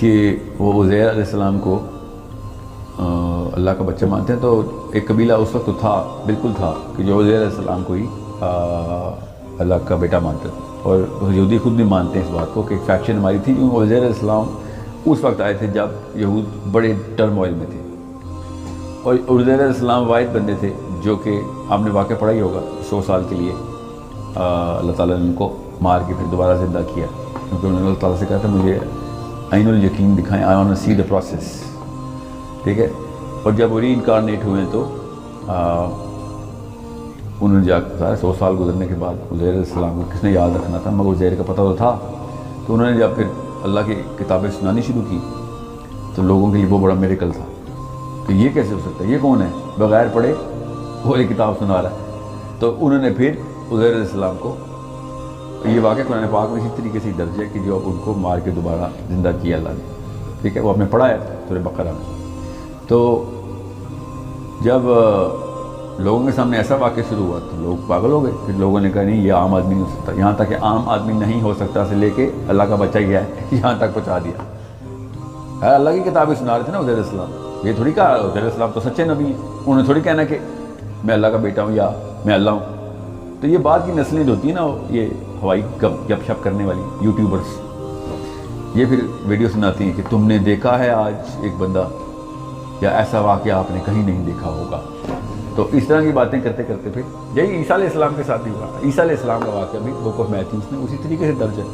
کہ وہ عزیر علیہ السلام کو اللہ کا بچہ مانتے ہیں، تو ایک قبیلہ اس وقت تو تھا، بالکل تھا، کہ جو عزیر علیہ السلام کو ہی اللہ کا بیٹا مانتے تھے، اور یہودی خود بھی مانتے ہیں اس بات کو کہ ایک فیکشن ہماری تھی، کیونکہ عزیر علیہ السلام اس وقت آئے تھے جب یہود بڑے ٹرموائل میں تھے، اور عزیر علیہ السلام واحد بندے تھے جو کہ آپ نے واقعہ پڑھا ہی ہوگا، 100 سال کے لیے اللہ تعالیٰ نے ان کو مار کے پھر دوبارہ زندہ کیا، کیونکہ انہوں نے اللہ تعالیٰ سے کہا تھا مجھے عین الیقین دکھائیں، I want to see the process, ٹھیک ہے. اور جب وہ ری انکارنیٹ ہوئے تو انہوں نے جا کر 100 سال گزرنے کے بعد عزیر علیہ السلام کو کس نے یاد رکھنا تھا، مگر عزیر کا پتہ تو تھا، تو انہوں نے جب پھر اللہ کی کتابیں سنانی شروع کی تو لوگوں کے لیے وہ بڑا میریکل تھا کہ یہ کیسے ہو سکتا ہے، یہ کون ہے بغیر پڑھے وہ ایک کتاب سنا رہا ہے. تو انہوں نے پھر عزیر علیہ السلام کو، یہ واقعہ قرآن پاک میں اسی طریقے سے درج ہے کہ جو ان کو مار کے دوبارہ زندہ کیا اللہ نے، ٹھیک ہے، وہ آپ نے پڑھا ہے سورہ بقرہ میں. تو جب لوگوں کے سامنے ایسا واقعہ شروع ہوا تو لوگ پاگل ہو گئے، پھر لوگوں نے کہا نہیں یہ عام آدمی نہیں ہو سکتا، یہاں تک کہ عام آدمی نہیں ہو سکتا سے لے کے اللہ کا بچہ ہی ہے یہاں تک پہنچا دیا. اللہ کی کتابیں سنا رہے تھے نا عزیر علیہ السلام، یہ تھوڑی کہا عزیر علیہ السلام تو سچے نبی ہیں، انہوں نے تھوڑی کہنا کہ میں اللہ کا بیٹا ہوں یا میں اللہ ہوں. تو یہ بات کی نسلیں جو ہوتی ہیں نا، یہ ہوائی گپ شپ کرنے والی یوٹیوبرس، یہ پھر ویڈیو سناتی ہیں کہ تم نے دیکھا ہے آج ایک بندہ، یا ایسا واقعہ آپ نے کہیں نہیں دیکھا ہوگا. تو اس طرح کی باتیں کرتے کرتے پھر یہی عیسیٰ علیہ السلام کے ساتھ بھی ہوا. عیسیٰ علیہ السلام کا واقعہ بھی بک آف میتھیوز میں اسی طریقے سے درج ہے.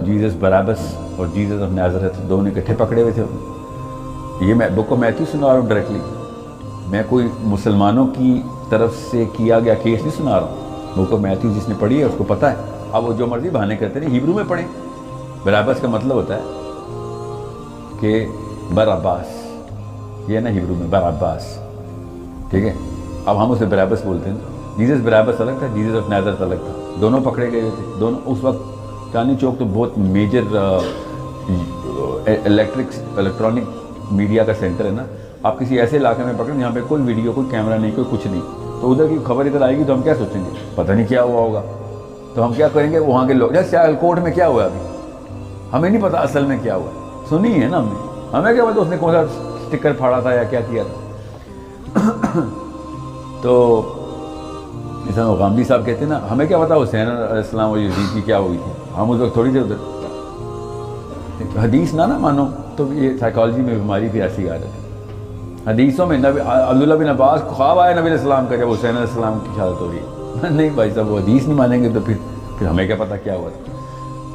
جیزس بارابس اور جیزس آف نازریت دونوں اکٹھے پکڑے ہوئے تھے. یہ میں بک آف میتھیوز سنا رہا ہوں ڈائریکٹلی، میں کوئی مسلمانوں کی طرف سے کیا گیا کیس نہیں سنا رہا ہوں. بک آف میتھیوز جس نے پڑھی ہے اس کو پتہ ہے. اب وہ جو مرضی بہانے کرتے ہیں، ہیبرو میں پڑھیں. بارابس کا مطلب ہوتا ہے کہ باراباس، یہ ہے نا ہیبرو میں باراباس، ٹھیک ہے. اب ہم اسے بارابس بولتے ہیں. جیزس بارابس الگ تھا، جیزس آف نازریت الگ تھا، دونوں پکڑے گئے تھے. دونوں اس وقت چاندنی چوک تو بہت میجر الیکٹرانک میڈیا کا سینٹر ہے نا. آپ کسی ایسے علاقے میں پکڑیں جہاں پہ کوئی ویڈیو، کوئی کیمرہ نہیں، کوئی کچھ نہیں، تو ادھر کی خبر ادھر آئے گی تو ہم کیا سوچیں گے، پتہ نہیں کیا ہوا ہوگا. تو ہم کیا کریں گے، وہاں کے لوگ جیسے سیال کوٹ میں کیا ہوا ابھی ہمیں نہیں پتہ اصل میں کیا ہوا، سنی ہے نا ہم نے، ہمیں کیا پتہ اس نے کون سا اسٹکر پھاڑا تھا یا کیا کیا تھا. تو جیسا غامدی صاحب کہتے ہیں نا، ہمیں کیا پتہ حسین علیہ السلام اور یزید کی کیا ہوئی تھی، ہم اس وقت تھوڑی دیر ادھر. حدیث نہ مانو تو یہ سائیکالوجی میں بیماری بھی ایسی آ رہی ہے. حدیثوں میں عبداللہ بن عباس کو خواب آیا نبی علیہ السلام کا جب حسین علیہ السلام کی شہادت ہو رہی ہے. نہیں بھائی صاحب، وہ حدیث نہیں مانیں گے تو پھر ہمیں کیا پتہ کیا ہوا تھا.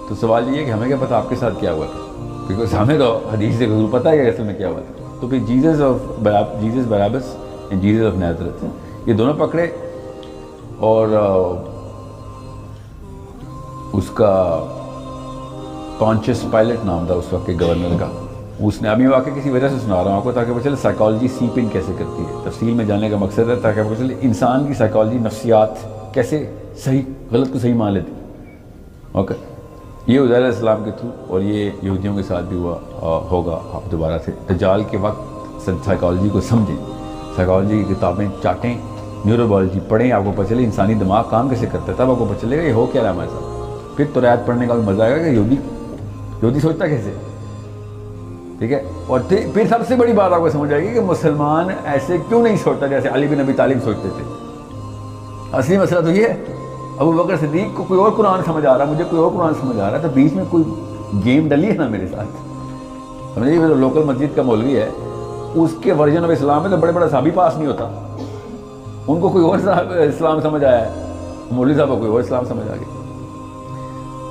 تو سوال یہ ہے کہ ہمیں کیا پتہ آپ کے ساتھ کیا ہوا تھا، بیکاز ہمیں تو حدیث سے ضرور پتہ ہے کہ اصل میں کیا ہوا تھا. تو پھر جیزس بارابس اینڈ جیزس آف نازریت، یہ دونوں پکڑے. اور اس کا پونچس پائلٹ نام تھا اس وقت کے گورنر کا. اس نے ابھی واقعہ کسی وجہ سے سنا رہا ہوں آپ کو تاکہ پتہ چلے سائیکالوجی سیپ ان کیسے کرتی ہے. تفصیل میں جانے کا مقصد ہے تاکہ پتہ چلے انسان کی سائیکالوجی، نفسیات کیسے صحیح غلط کو صحیح مان لیتی. اوکے، یہ عزیر علیہ السلام کے تھرو، اور یہ یہودیوں کے ساتھ بھی ہوا ہوگا. آپ دوبارہ سے دجال کے وقت سائیکالوجی کو سمجھیں، سائیکالوجی کی کتابیں چاٹیں، نیورو بایولوجی پڑھیں، آپ کو پتہ چلے انسانی دماغ کام کیسے کرتا ہے. تب آپ کو پتہ چلے گا یہ ہو کیا رہا ہے ہمارے ساتھ. پھر تو رعایت پڑھنے کا بھی مزہ آئے گا کہ یہودی سوچتا کیسے، ٹھیک ہے. اور پھر سب سے بڑی بات آپ کو سمجھ آئے گی کہ مسلمان ایسے کیوں نہیں سوچتا جیسے علی بن ابی طالب سوچتے تھے. اصلی مسئلہ تو یہ ہے، ابو بکر صدیق کو کوئی اور قرآن سمجھ آ رہا ہے، مجھے کوئی اور قرآن سمجھ آ رہا ہے، تو بیچ میں کوئی گیم ڈلی ہے نا میرے ساتھ. سمجھے، جو لوکل مسجد کا مولوی ہے اس کے ورژن آف اسلام میں تو بڑے بڑا صحابی پاس نہیں ہوتا. ان کو کوئی اور اسلام سمجھ آیا ہے، مولوی صاحب کو کوئی اور اسلام سمجھ آ گئی.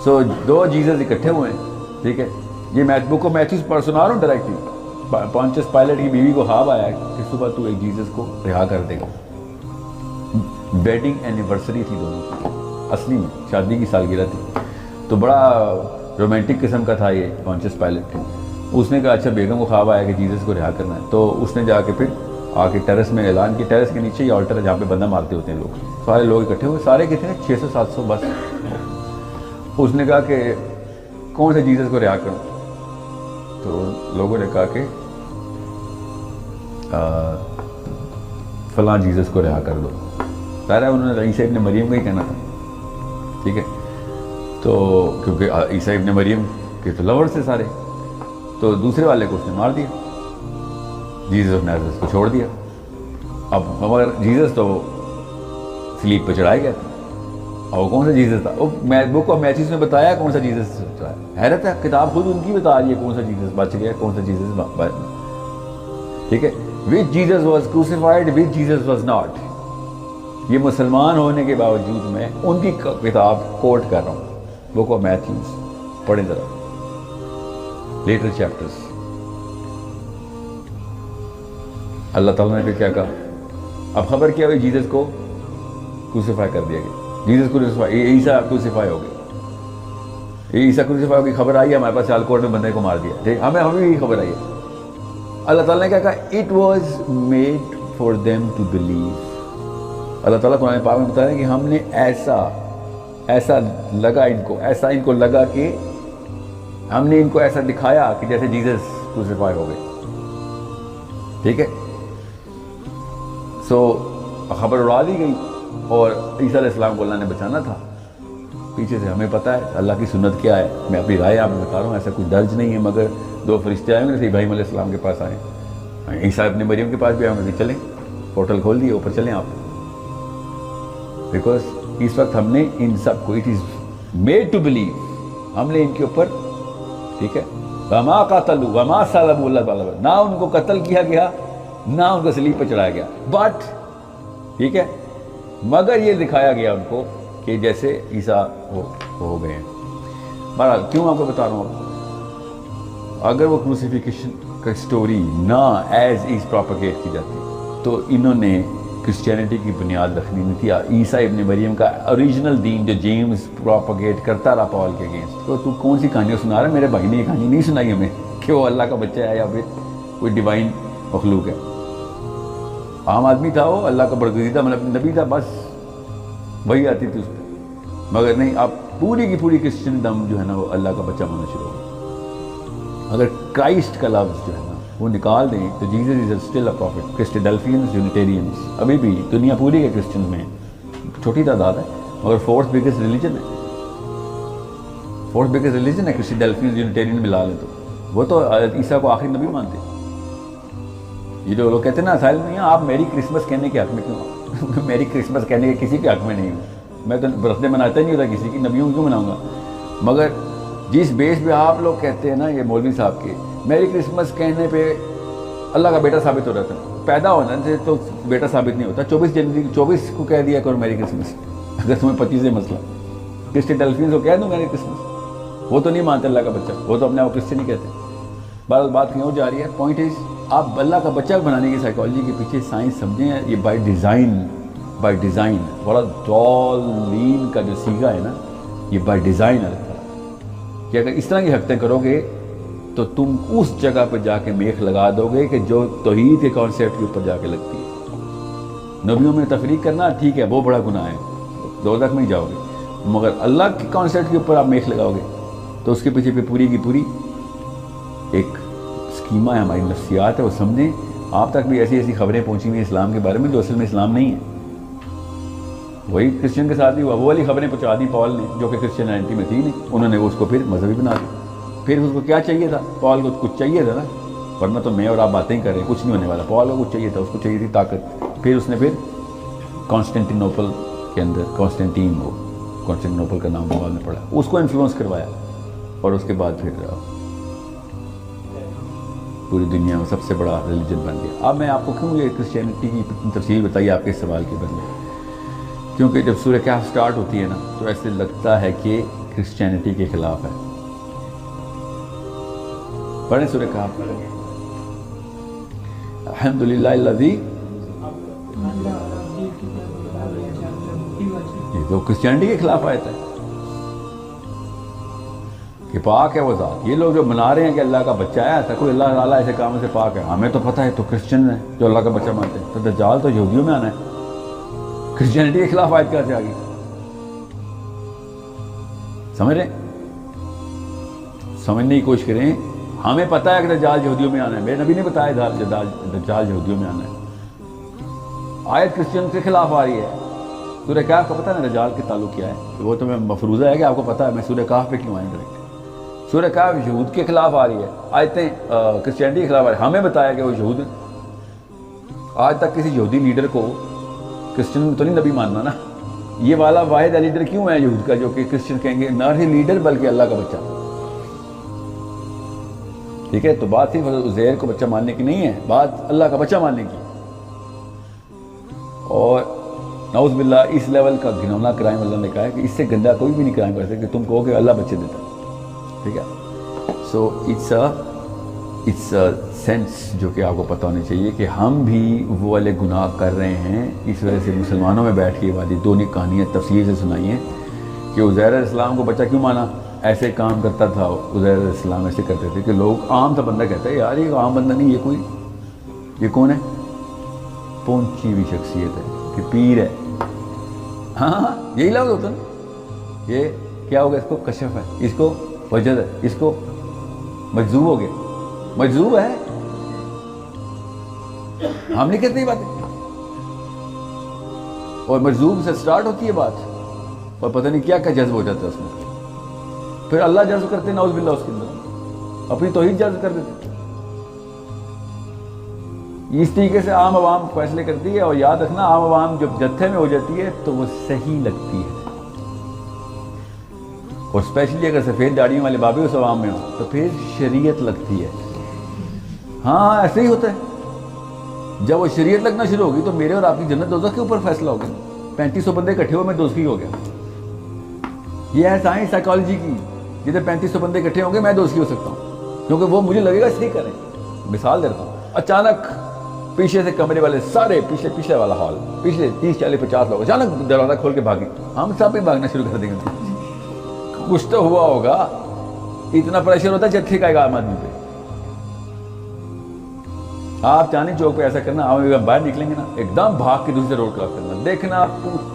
سو دو جیزس اکٹھے ہوئے ہیں، ٹھیک ہے. یہ بک کو میتھیوز پڑھ سنا رہا ہوں ڈائریکٹلی. پونچس پائلٹ کی بیوی کو خواب آیا کہ صبح تو ایک جیزس کو رہا کر دے گا. ویڈنگ اینیورسری تھی دونوں کی، اصلی میں شادی کی سالگرہ تھی. تو بڑا رومانٹک قسم کا تھا یہ پونچس پائلٹ. اس نے کہا اچھا بیگم کو خواب آیا کہ جیزس کو رہا کرنا ہے. تو اس نے جا کے پھر آ کے ٹیرس میں اعلان کیا. ٹیرس کے نیچے ہی آلٹر ہے جہاں پہ بندہ مارتے ہوتے ہیں لوگ. سارے لوگ اکٹھے ہوئے، سارے کتنے 600-700 بس. اس نے کہا کہ کون سے جیزس کو رہا کروں. تو لوگوں نے کہا کہ فلاں جیزس کو رہا کر دو. ظاہر ہے انہوں نے عیسیٰ ابن مریم کا ہی کہنا تھا، ٹھیک ہے. تو کیونکہ عیسیٰ ابن مریم کے تو لور سے سارے، تو دوسرے والے کو اس نے مار دیا، جیزس آف نازریت کو چھوڑ دیا. اب مگر جیزس تو سلیپ پہ چڑھایا گیا تھا، اور وہ کون سا جیزس تھا؟ بک آف میتھیوز میں بتایا کون سا جیزس چڑھایا. حیرت ہے، کتاب خود ان کی بتا رہی ہے کون سا جیزس بچ گیا، کون سا جیزس ٹھیک ہے. Which Jesus was crucified, which Jesus was not. یہ مسلمان ہونے کے باوجود میں ان کی کتاب کوٹ کر رہا ہوں، بک آف میتھیوز پڑھیں ذرا، لیٹر چیپٹرز. اللہ تعالیٰ نے پھر کیا کہا؟ اب خبر کیا ہوئی؟ جیزس کو کروسیفائی کر دیا گیا. جیزس کروسیفائی، عیسیٰ کروسیفائی ہو گئے. عیسیٰ کروسیفائی ہو گئی، خبر آئی ہے ہمارے پاس، سیالکوٹ میں بندے کو مار دیا. ٹھیک، ہمیں بھی خبر آئی ہے. اللہ تعالیٰ نے کیا کہا؟ It was made for them to believe. اللہ تعالیٰ قرآن پاک میں بتا رہے ہیں کہ ہم نے ایسا لگا ان کو لگا کہ ہم نے ان کو ایسا دکھایا کہ جیسے جیزس کروسیفائی ہو گئے. ٹھیک ہے، سو خبر اڑا دی گئی، اور عیسیٰ علیہ السلام کو اللہ نے بچانا تھا پیچھے سے. ہمیں پتہ ہے اللہ کی سنت کیا ہے، میں اپنی رائے آپ کو بتا رہا ہوں، ایسا کچھ درج نہیں ہے. مگر 2 فرشتے آئے جیسے ابراہیم علیہ السلام کے پاس آئے، عیسیٰ ابن مریم کے پاس بھی آئے، چلیں پورٹل کھول دیے، اوپر چلیں آپ. بیکاز اس وقت ہم نے ان سب کو، it is made to blue, ہم نے ان کے اوپر، ٹھیک ہے، وما قتلوا وما صلبوا، اللہ تعالیٰ نہ ان کو قتل کیا گیا، نہ ان کو صلیب پہ چڑھایا گیا، بٹ ٹھیک ہے، مگر یہ دکھایا گیا ان کو کہ جیسے عیسیٰ ہو گئے ہیں. بہرحال کیوں آپ کو بتا رہا ہوں، اگر وہ کروسیفیکیشن کا سٹوری نہ ایز ایز پروپیگیٹ کی جاتی تو انہوں نے کرسچینٹی کی بنیاد رکھنی نہیں تھی. عیسیٰ ابن مریم کا اوریجنل دین جو جیمز پروپیگیٹ کرتا رہا پال کے اگینسٹ، تو کون سی کہانیاں سنا رہا ہے؟ میرے بھائی نے یہ کہانی نہیں سنائی ہمیں کہ وہ اللہ کا بچہ ہے یا پھر کوئی ڈیوائن مخلوق ہے. عام آدمی تھا، وہ اللہ کا برگزیدہ نبی تھا، بس وہی آتی تھی اس پہ. مگر نہیں، اب پوری کی پوری کرسچنڈم جو ہے نا وہ اللہ کا بچہ ہونا شروع ہو گیا. اگر کرائسٹ کا لفظ جو ہے نا وہ نکال دیں تو Jesus is still a prophet. Christadelphians, Unitarians ابھی بھی دنیا پوری کے کرسچنز میں چھوٹی تعداد ہے، مگر فورتھ بگیسٹ ریلیجن ہے. فورتھ بگیسٹ ریلیجن ہے کرسٹیڈلفینز، یونیٹیرین ملا لیں تو. وہ تو عیسیٰ کو آخری نبی مانتے ہیں. یہ جو لوگ کہتے ہیں نا ساحل میں، آپ میری کرسمس کہنے کے حق میں کیوں؟ میری کرسمس کہنے کے کسی کے حق میں نہیں ہوں. میں تو برتھ ڈے مناتا ہی نہیں ہوتا کسی کی، نبیوں کیوں مناؤں گا؟ مگر جس بیس پہ آپ لوگ کہتے ہیں نا، یہ مولوی صاحب کے میری کرسمس کہنے پہ اللہ کا بیٹا ثابت ہو رہتا ہے. پیدا ہونا سے تو بیٹا ثابت نہیں ہوتا. 24 جنوری 24 کو کہہ دیا کرو میری کرسمس، اگر تمہیں 25 ہے مسئلہ. کرسٹیڈلفینز کو کہہ دوں میری کرسمس، وہ تو نہیں مانتے اللہ کا بچہ، وہ تو اپنے آپ کرسچن نہیں کہتے. بات کہیں اور جا رہی ہے. پوائنٹ از، آپ اللہ کا بچہ بنانے کی سائیکالوجی کے پیچھے سائنس سمجھیں. یہ بائی ڈیزائن بڑا ڈالین کا جو سیگا ہے نا، یہ بائی ڈیزائن ہے کہ اگر اس طرح کی حرکتیں کرو گے تو تم اس جگہ پہ جا کے میخ لگا دو گے کہ جو توحید کے کانسیپٹ کے اوپر جا کے لگتی ہے. نبیوں میں تفریق کرنا ٹھیک ہے، وہ بڑا گناہ ہے، دوزخ میں ہی جاؤ گے. مگر اللہ کے کانسیپٹ کے اوپر آپ میخ لگاؤ گے تو اس کے پیچھے پہ پوری کی پوری ایک اسکیمہ ہے، ہماری نفسیات ہے، وہ سمجھیں. آپ تک بھی ایسی خبریں پہنچی ہوئی اسلام کے بارے میں جو اصل میں اسلام نہیں ہے. وہی کرسچن کے ساتھ بھی ہوا، وہ والی خبریں پہنچا دی پال نے جو کہ کرسچینٹی میں تھی نہیں. انہوں نے اس کو پھر مذہبی بنا دیا. پھر اس کو کیا چاہیے تھا؟ پال کو کچھ چاہیے تھا نا، ورنہ تو میں اور آپ باتیں کر رہے ہیں، کچھ نہیں ہونے والا. پال کو کچھ چاہیے تھا، اس کو چاہیے تھی طاقت. پھر اس نے کانسٹینٹینوپل کے اندر، کانسٹینٹینوپل کا نام بعد میں پڑا، اس کو انفلوئنس کروایا، اور اس کے بعد پھر پوری دنیا میں سب سے بڑا ریلیجن بن گیا. اب میں آپ کو کیوں یہ کرسچینٹی کی تفصیل بتائی آپ کے سوال کے بدلے؟ کیونکہ جب سورہ کہف سٹارٹ ہوتی ہے نا تو ایسے لگتا ہے کہ کرسچینٹی کے خلاف ہے. پڑھیں سورہ کہف. الحمدللہ الذی، یہ تو کرسچینٹی کے خلاف آیت ہے کہ پاک ہے وہ ذات. یہ لوگ جو منا رہے ہیں کہ اللہ کا بچہ ہے، ایسا کوئی اللہ تعالیٰ ایسے کاموں سے پاک ہے، ہمیں تو پتہ ہے تو کرسچن ہیں جو اللہ کا بچہ مانتے ہیں. تو دجال تو یہودیوں میں آنا ہے، کرسچینٹی کے خلاف آیت کہاں سے آ گئی؟ سمجھ رہے؟ سمجھنے کی کوشش کریں. ہمیں پتہ ہے کہ دجال یہودیوں میں آنا ہے، میرے نبی نے بتایا دجال یہودیوں میں آنا ہے. آیت کرسچن کے خلاف آ رہی ہے. سورہ کہف کا پتہ ہے نا دجال کے تعلق کیا ہے؟ وہ تو میں مفروضہ ہے کہ آپ کو پتہ ہے میں سورہ کہف پہ کیوں آئیں ڈائریکٹ. سورہ کہف یہود کے خلاف آ رہی ہے، آیتیں کرسچینٹی کے خلاف آ رہی ہے. ہمیں بتایا کہ وہ یہود ہیں. آج تک کسی یہودی لیڈر کو کرسچن تو نہیں نبی ماننا نا. یہ والا واحد لیڈر کیوں ہے یہود کا جو کہ کرسچن کہیں گے نہ ہی لیڈر بلکہ اللہ کا بچہ. ٹھیک ہے، تو بات صرف عزیر کو بچہ ماننے کی نہیں ہے، بات اللہ کا بچہ ماننے کی. اور نعوذ باللہ اس لیول کا گھنونا کرائم اللہ نے کہا ہے کہ اس سے گندہ کوئی بھی نہیں کرائم کر سکتے کہ تم کہو کہ اللہ بچے دیتا ہے. ٹھیک ہے، سو اٹس سینس جو کہ آپ کو پتہ ہونی چاہیے کہ ہم بھی وہ والے گناہ کر رہے ہیں. اس وجہ سے مسلمانوں میں بیٹھ کے یہ والی دونوں کہانیاں تفصیل سے سنائی ہیں کہ عزیر علیہ السلام کو بچہ کیوں مانا. ایسے کام کرتا تھا عزیر علیہ السلام، ایسے کرتے تھے کہ لوگ عام سا بندہ کہتا ہے یار یہ عام بندہ نہیں، یہ کون ہے؟ پہنچی ہوئی شخصیت ہے کہ پیر ہے. ہاں یہی لفظ ہوتا نا. یہ کیا ہوگا؟ اس کو کشف ہے، اس کو وجد ہے، اس کو مجذوب ہو گیا. مجذوب ہے، ہم نہیں کہتے یہ باتیں. اور مجذوب سے سٹارٹ ہوتی ہے بات اور پتہ نہیں کیا کیا جذب ہو جاتا ہے اس میں. پھر اللہ جذب کرتے ہیں نعوذ باللہ اس کے اندر، اپنی توحید جذب کر دیتے. اس طریقے سے عام عوام فیصلے کرتی ہے. اور یاد رکھنا عام عوام جب جتھے میں ہو جاتی ہے تو وہ صحیح لگتی ہے. اور اسپیشلی اگر سفید داڑیوں والے بابے اس عوام میں ہوں تو پھر شریعت لگتی ہے. ہاں ایسے ہی ہوتا ہے. جب وہ شریعت لگنا شروع ہوگی تو میرے اور آپ کی جنت دوزخ کے اوپر فیصلہ ہو گیا. 3500 بندے اکٹھے ہوئے میں دوزخی ہو گیا. یہ ہے سائنس سائیکالوجی کی. جدھر 3500 بندے اکٹھے ہوں گے میں دوزخی ہو سکتا ہوں کیونکہ وہ مجھے لگے گا صحیح کریں. مثال دیتا ہوں، اچانک پیچھے سے کمرے والے سارے پیچھے والا ہال پچھلے 30 40 50 لوگ اچانک دروازہ کھول کے بھاگے. ہم سب بھی بھاگنا شروع کر دیں گے. کچھ تو ہوا ہوگا. اتنا پریشر ہوتا ہے جتھے کا ایک عام آدمی پہ. آپ چاندنی چوک پہ ایسا کرنا، آپ باہر نکلیں گے نا ایک دم بھاگ کے دوسرے روڈ کراس کرنا، دیکھنا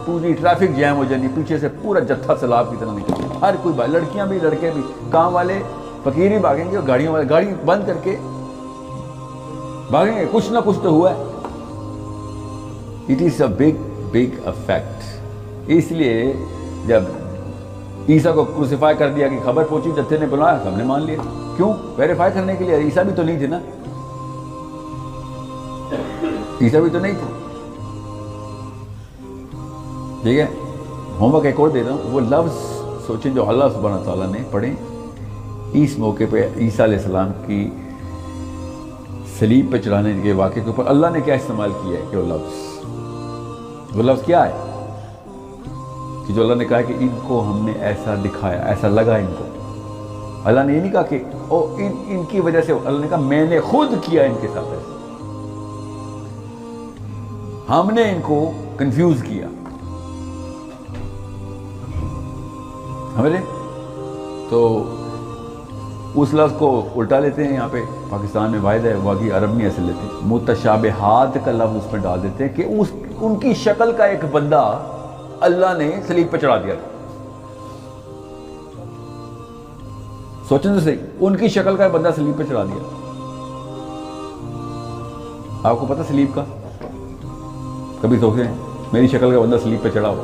پوری ٹریفک جیم ہو جانی، پیچھے سے پورا جتھا سیلاب کی طرح نکلے. ہر کوئی بھائی، لڑکیاں بھی لڑکے بھی، کام والے فقیر بھی بھاگیں گے اور گاڑیوں والے گاڑی بند کر کے بھاگیں گے. کچھ نہ کچھ تو ہوا ہے. It is a big effect. اس لیے جب عیسیٰ کو کروسیفائی کر دیا کہ خبر پہنچی، جتھے نے بلایا سب نے مان لیا. کیوں؟ ویریفائی کرنے کے لیے. عیسیٰ بھی تو نہیں تھے نا، عیسیٰ بھی تو نہیں تھے. ٹھیک ہے، ہوم ورک ایک اور دے رہا ہوں. وہ لفظ سوچیں جو اللہ سبحانہ تعالیٰ نے پڑھیں اس موقع پہ عیسیٰ علیہ السلام کی صلیب پہ چڑھانے کے واقعے کے اوپر اللہ نے کیا استعمال کیا ہے کہ وہ لفظ کیا ہے کہ جو اللہ نے کہا کہ ان کو ہم نے ایسا دکھایا، ایسا لگا ان کو. اللہ نے یہ نہیں کہا کہ ان کی وجہ سے، اللہ نے کہا میں نے خود کیا ان کے ساتھ ایسا. ہم نے ان کو کنفیوز کیا. سمجھے؟ تو اس لفظ کو الٹا لیتے ہیں. یہاں پہ پاکستان میں واحد ہے، باقی عرب نہیں ایسے لیتے. متشابہات کا لفظ اس میں ڈال دیتے ہیں کہ ان کی شکل کا ایک بندہ اللہ نے صلیب پہ چڑھا دیا تھا. سوچیں تو صحیح، ان کی شکل کا ایک بندہ صلیب پہ چڑھا دیا. آپ کو پتہ صلیب کا؟ کبھی سوچیں میری شکل کا بندہ صلیب پہ چڑھا ہو،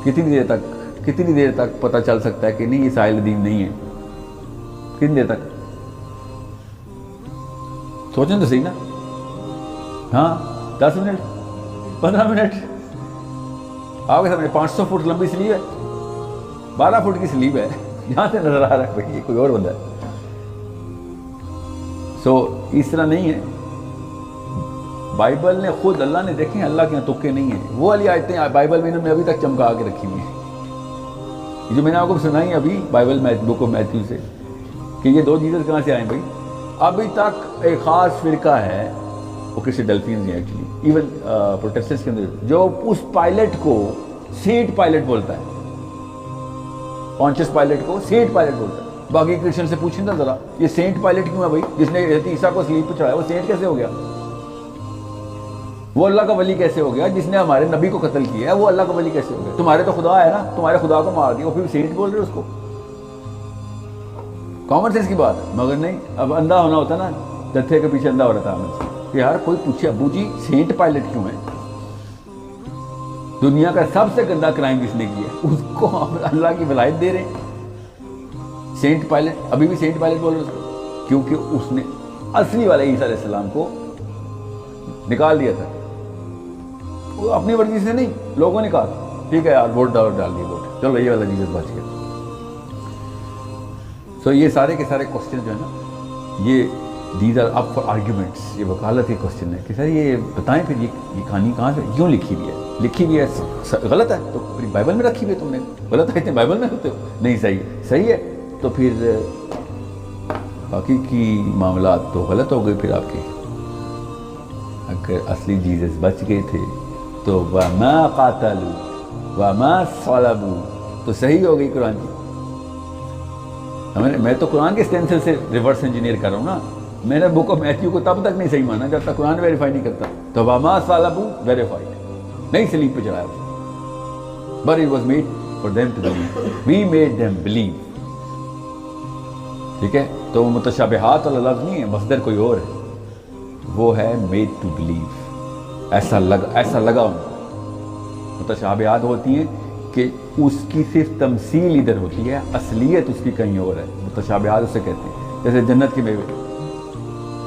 کتنی دیر تک پتہ چل سکتا ہے کہ نہیں یہ ساحل دین نہیں ہے؟ کتنی دیر تک؟ سوچیں تو صحیح نا. ہاں 10 منٹ 15 منٹ. آپ کے سامنے 500 فٹ لمبی سلیب ہے، 12 فٹ کی سلیب ہے، یہاں سے نظر آ رہا ہے بھائی یہ کوئی اور بندہ ہے. سو اس طرح نہیں ہے. بائبل نے خود، اللہ نے، دیکھیں اللہ کے یہاں تکے نہیں ہیں. وہ والی آیتیں بائبل میں انہوں نے ابھی تک چمکا کے رکھی ہوئی ہیں جو میں نے آپ کو سنائی ابھی بائبل بک آف میتھیو سے کہ یہ 2 جیزس کہاں سے آئیں بھائی. ابھی تک ایک خاص فرقہ ہے، وہ کسی ڈیلفینز ہیں ایکچولی، ایون پروٹیسٹنٹس کے اندر، جو اس پائلٹ کو سینٹ پائلٹ بولتا ہے. پونچس پائلٹ کو سینٹ پائلٹ بولتا ہے. باقی کرسچن سے پوچھیں نا ذرا یہ سینٹ پائلٹ کیوں ہے بھائی؟ جس نے حضرت عیسیٰ کو صلیب پہ چڑھایا وہ سینٹ کیسے ہو گیا؟ وہ اللہ کا ولی کیسے ہو گیا؟ جس نے ہمارے نبی کو قتل کیا ہے وہ اللہ کا ولی کیسے ہو گیا؟ تمہارے تو خدا ہے نا، تمہارے خدا کو مار دیا، وہ پھر سینٹ بول رہے اس کو. کامن سینس کی بات ہے. مگر نہیں، اب اندھا ہونا ہوتا نا، جتھے کے پیچھے اندھا ہو رہا تھا کہ یار کوئی پوچھے ابو جی سینٹ پائلٹ کیوں ہے؟ دنیا کا سب سے گندا کرائم جس نے کیا اس کو ہم اللہ کی ولایت دے رہے ہیں. سینٹ پائلٹ، ابھی بھی سینٹ پائلٹ بول رہے اس کو، کیونکہ اس نے اصلی والا عیسیٰ علیہ السلام کو نکال دیا تھا. وہ اپنی مرضی سے نہیں، لوگوں نے کہا ٹھیک ہے یار ووٹ ڈال دی ووٹ، چلو یہ والا جیسس بچ گیا. سو یہ سارے کے سارے کوشچن جو ہے نا، یہ these are up for arguments. یہ وکالت کے کوشچن ہے کہ سر یہ بتائیں پھر یہ کہانی کہاں سے کیوں لکھی ہوئی ہے؟ لکھی ہوئی ہے غلط ہے تو پھر بائبل میں رکھی ہوئی ہے، تم نے غلط ہے بائبل میں ہوتے ہو، نہیں صحیح ہے تو پھر باقی کی معاملات تو غلط ہو گئے. پھر آپ کے اگر اصلی جیزس بچ گئے تھے تو وَمَا قَاتَلُوا وَمَا صَلَبُوا تو صحیح ہو گئی قرآن کی. میں تو قرآن کے اسٹینسل سے ریورس انجینئر کر رہا ہوں نا. میں نے بک آف میتھیو کو تب تک نہیں صحیح مانا جب تک قرآن ویریفائی نہیں کرتا. تو وَمَا صَلَبُوا ویریفائڈ نہیں سلیب پہ چڑھایا اسے، but it was made for them to believe. We made them believe. ٹھیک ہے، تو وہ متشابہات والا لفظ نہیں ہے، مصدر کوئی اور ہے، وہ ہے made to believe. ایسا لگا ان کو. متشابہات ہوتی ہیں کہ اس کی صرف تمثیل ادھر ہوتی ہے، اصلیت اس کی کہیں اور ہے. متشابہات اسے کہتے ہیں. جیسے جنت کے میوے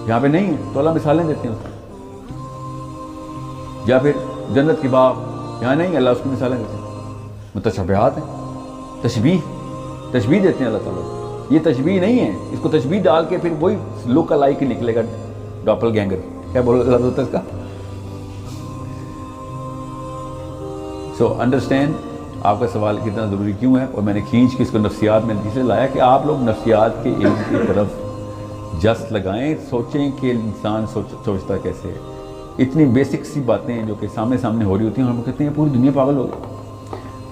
یہاں پہ نہیں ہے تو اللہ مثالیں دیتے ہیں اس کو. یا پھر جنت کی باغ یہاں نہیں، اللہ اس کی مثالیں دیتے ہیں. متشابہات ہیں. تشبیہ دیتے ہیں اللہ تعالیٰ. یہ تشبیہ نہیں ہے، اس کو تشبیہ ڈال کے پھر وہی لک الائک نکلے گا، ڈاپل گینگر. کیا بولا لفظ ہوتا ہے اس کا؟ سو انڈرسٹینڈ آپ کا سوال کتنا ضروری کیوں ہے، اور میں نے کھینچ کے اس کو نفسیات میں اس لیے لایا کہ آپ لوگ نفسیات کے علم کی طرف جست لگائیں. سوچیں کہ انسان سوچتا کیسے ہے. اتنی بیسک سی باتیں ہیں جو کہ سامنے ہو رہی ہوتی ہیں، ہم کہتے ہیں پوری دنیا پاگل ہو گئی.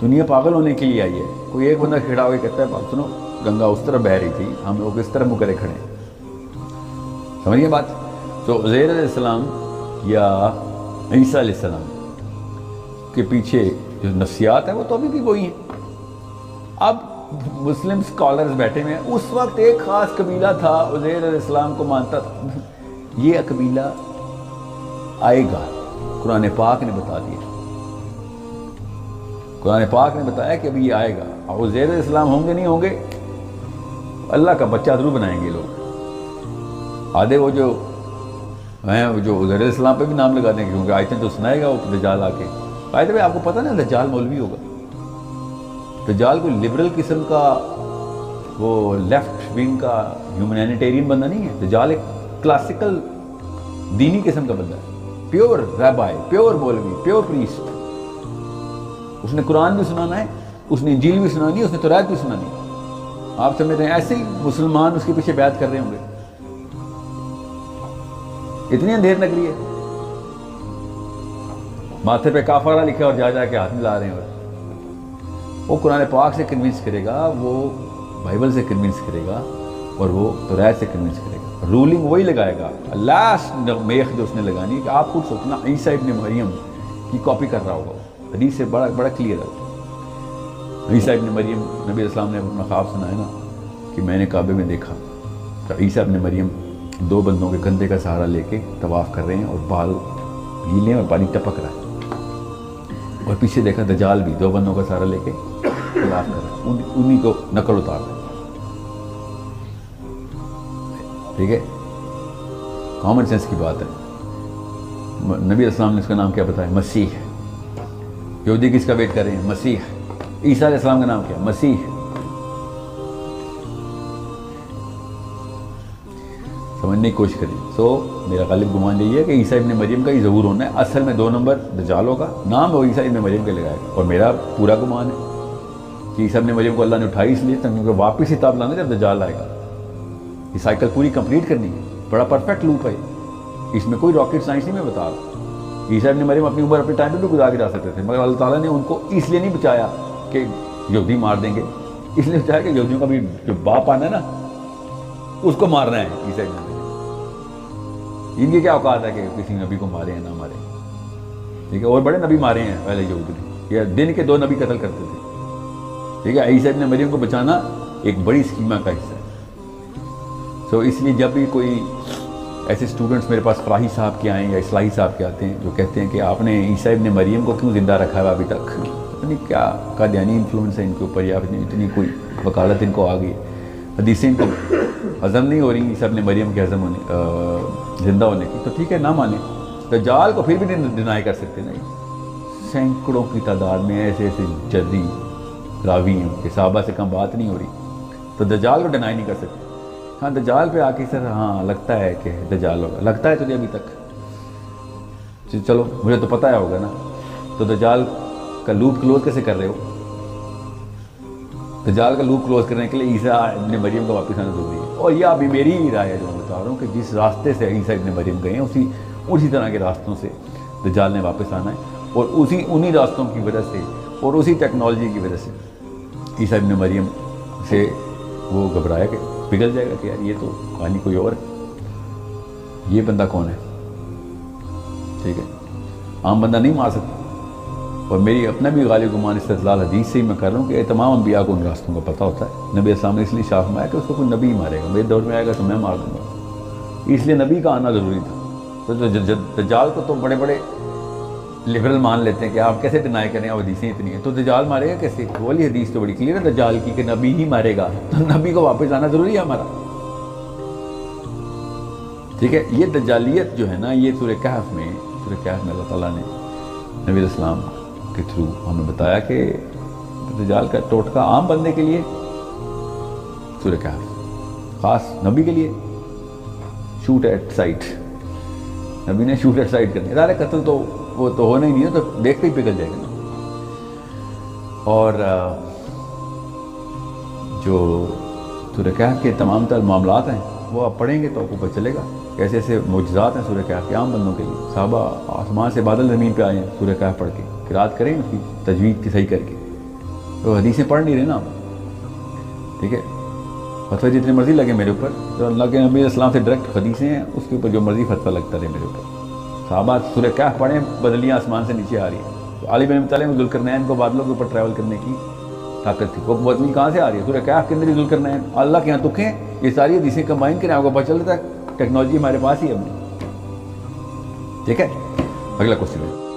دنیا پاگل ہونے کے لیے آئی ہے. کوئی ایک بندہ کھڑا ہو کے کہتا ہے بات سنو، گنگا اس طرح بہہ رہی تھی، ہم لوگ اس طرح منہ کرے کھڑے ہیں. سمجھیے بات. تو عزیر علیہ السلام یا عیسیٰ علیہ السلام کے پیچھے جو نفسیات ہیں وہ تو ابھی بھی وہی ہیں. اب مسلم سکالرز بیٹھے ہوئے ہیں. اس وقت ایک خاص قبیلہ تھا عزیر علیہ السلام کو مانتا تھا. یہ قبیلہ آئے گا، قرآن پاک نے بتا دیا. قرآن پاک نے بتایا کہ ابھی یہ آئے گا. اور عزیر علیہ السلام ہوں گے نہیں ہوں گے، اللہ کا بچہ ضرور بنائیں گے لوگ. آدھے وہ جو ہیں جو عزیر علیہ السلام پہ بھی نام لگا دیں گے، کیونکہ آیتیں تو سنائے گا وہ دجال آ کے. فائدہ میں آپ کو پتہ نا دجال مولوی ہوگا. دجال کوئی لبرل قسم کا وہ لیفٹ ونگ کا ہیومینیٹیرین بندہ نہیں ہے. دجال ایک کلاسیکل دینی قسم کا بندہ ہے، پیور ریبائی، پیور مولوی، پیور پریسٹ. اس نے قرآن بھی سنانا ہے، اس نے انجیل بھی سنانی ہے، اس نے تورات بھی سنانی ہے. آپ سمجھتے ہیں ایسے ہی مسلمان اس کے پیچھے بیعت کر رہے ہوں گے؟ اتنی اندھیر نگری ہے. ماتھے پہ کافرہ لکھا اور جا کے ہاتھ میں لا رہے ہیں. اور وہ قرآن پاک سے کنونس کرے گا، وہ بائبل سے کنونس کرے گا، اور وہ تورات سے کنونس کرے گا. رولنگ وہی لگائے گا. لاسٹ میخ جو اس نے لگانی ہے کہ آپ خود سوچنا عیسیٰ ابن مریم کی کاپی کر رہا ہوگا. حدیث سے بڑا کلیئر ہے. عیسیٰ ابن مریم، نبی السلام نے اپنا خواب سنایا نا کہ میں نے کعبے میں دیکھا تو عیسیٰ ابن مریم دو بندوں کے کندھے کا سہارا لے کے طواف کر رہے ہیں اور بال گیلے اور پانی ٹپک رہا ہے. اور پیچھے دیکھا دجال بھی دو بندوں کا سہارا لے کے طواف کر رہا ہے، انہی کو نقل اتار رہا ہے. ٹھیک ہے، کامن سینس کی بات ہے. نبی السلام نے اس کا نام کیا بتایا؟ مسیح. یہودی کس کا ویٹ کر رہے ہیں؟ مسیح. عیسیٰ علیہ السلام کا نام کیا؟ مسیح. سمجھنے کی کوشش کریں. سو میرا غالب گمان یہی ہے کہ عیسیٰ ابن مریم کا ہی ظہور ہونا ہے. اصل میں 2 نمبر دجال ہوگا، نام وہ عیسیٰ ابن مریم کے لگائے گا. اور میرا پورا گمان ہے کہ عیسیٰ ابن مریم کو اللہ نے اٹھائی اس لیے کیونکہ واپس ہی تاب لانا جب دجال آئے گا. یہ سائیکل پوری کمپلیٹ کرنی ہے. بڑا پرفیکٹ لوپ ہے، اس میں کوئی راکٹ سائنس نہیں میں بتا رہا. عیسیٰ ابن مریم اپنی عمر اپنے ٹائم پہ بھی گزار کے جا سکتے تھے، مگر اللہ تعالیٰ نے ان کو اس لیے نہیں بچایا کہ یہودی مار دیں گے. اس لیے بچایا کہ یہودیوں کا بھی جو باپ آنا ہے نا اس کو مارنا ہے. عیسیٰ ابن مریم ان کی کیا اوقات ہے کہ کسی نبی کو مارے ہیں نہ مارے. ٹھیک ہے، اور بڑے نبی مارے ہیں پہلے یہود نے، یا دن کے 2 نبی قتل کرتے تھے. ٹھیک ہے، عیسیٰ ابن مریم کو بچانا ایک بڑی اسکیما کا حصہ ہے. سو اس لیے جب بھی کوئی ایسے اسٹوڈنٹس میرے پاس فراہی صاحب کے آئے ہیں یا اصلاحی صاحب کے آتے ہیں جو کہتے ہیں کہ آپ نے عیسیٰ ابن مریم کو کیوں زندہ رکھا ہے ابھی تک؟ پتہ نہیں کیا قادیانی انفلوئنس ہے ان کے اوپر، یا اتنی کوئی وکالت ان کو آ گئی، حدیثیں ان کو ہضم نہیں ہو رہی عیسیٰ ابن مریم کے ہضم ہونے زندہ ہونے کی، تو ٹھیک ہے نہ مانیں۔ دجال کو پھر بھی نہیں ڈینائی کر سکتے نا، سینکڑوں کی تعداد میں ایسے ایسے جدی راوی ہیں کہ صحابہ سے کم بات نہیں ہو رہی، تو دجال کو ڈینائی نہیں کر سکتے۔ ہاں دجال پہ آ کے سر ہاں لگتا ہے کہ دجال ہوگا، لگتا ہے تجھے ابھی تک؟ چلو مجھے تو پتہ ہے ہوگا نا، تو دجال کا لوپ کلوز کیسے کر رہے ہو؟ دجال کا لوپ کلوز کرنے کے لیے عیسیٰ ابن مریم کا واپس آنا ضروری ہے، اور یہ ابھی میری ہی رائے ہے جو میں بتا رہا ہوں کہ جس راستے سے عیسیٰ ابن مریم گئے ہیں اسی طرح کے راستوں سے دجال نے واپس آنا ہے، اور انہی راستوں کی وجہ سے اور اسی ٹیکنالوجی کی وجہ سے عیسیٰ ابن مریم سے وہ گھبرایا کہ پگھل جائے گا کہ یار یہ تو کہانی کوئی اور ہے، یہ بندہ کون ہے؟ ٹھیک ہے، عام بندہ نہیں مار سکتا۔ اور میری اپنا بھی غالب گمان استدلال حدیث سے ہی میں کر رہا ہوں کہ تمام انبیاء کو ان راستوں کا پتہ ہوتا ہے۔ نبی اسلام نے اس لیے شاہ فرمایا کہ اس کو کوئی نبی ہی مارے گا، میرے دور میں آئے گا تو میں مار دوں گا، اس لیے نبی کا آنا ضروری تھا۔ تو دجال کو تو بڑے بڑے لبرل مان لیتے ہیں کہ آپ کیسے ڈینائی کریں، اور حدیثیں اتنی ہیں تو دجال مارے گا کیسے؟ وہ والی حدیث تو بڑی کلیئر ہے دجال کی کہ نبی ہی مارے گا، تو نبی کو واپس آنا ضروری ہے ہمارا، ٹھیک ہے۔ یہ دجالیت جو ہے نا، یہ سورہ کہف میں اللہ تعالیٰ نے نبی اسلام کے تھرو ہمیں بتایا کہ دجال کا ٹوٹکا عام بندے کے لیے سورہ کہف، خاص نبی کے لیے شوٹ ایٹ سائٹ، نبی نے شوٹ ایٹ سائٹ کرنا، ادارے قتل تو وہ تو ہونا ہی نہیں ہے، تو دیکھتے ہی پگھل جائے گا نا۔ اور جو سورہ کہف کے تمام تر معاملات ہیں وہ آپ پڑھیں گے تو آپ کو پتہ چلے گا کیسے ایسے معجزات ہیں سورہ کہف کے عام بندوں کے لیے۔ صحابہ آسمان سے بادل زمین پہ آئے ہیں سورہ کہف پڑھ کے، قرات کریں اس کی تجوید کی صحیح کر کے، تو حدیثیں پڑھ نہیں رہے نا آپ، ٹھیک ہے۔ فتویٰ جتنے مرضی لگے میرے اوپر، تو اللہ کے نبی اسلام سے ڈائریکٹ حدیثیں ہیں، اس کے اوپر جو مرضی فتویٰ لگتا رہے میرے اوپر۔ صحابہ سورہ کہف پڑھیں، بدلیاں آسمان سے نیچے آ رہی ہیں، تو علی بن ابی طالب میں ذوالقرنین کو بادلوں کے اوپر ٹریول کرنے کی طاقت تھی، وہ بدلی کہاں سے آ رہی ہے؟ سورہ کہف کے اندر ہی ذوالقرنین، اللہ کے یہاں تکیں، یہ ساری حدیثیں کمبائن کریں، آپ کو پتہ چلتا ہے ٹیکنالوجی ہمارے پاس ہی ہے، ٹھیک ہے۔ اگلا کوشچن ہے۔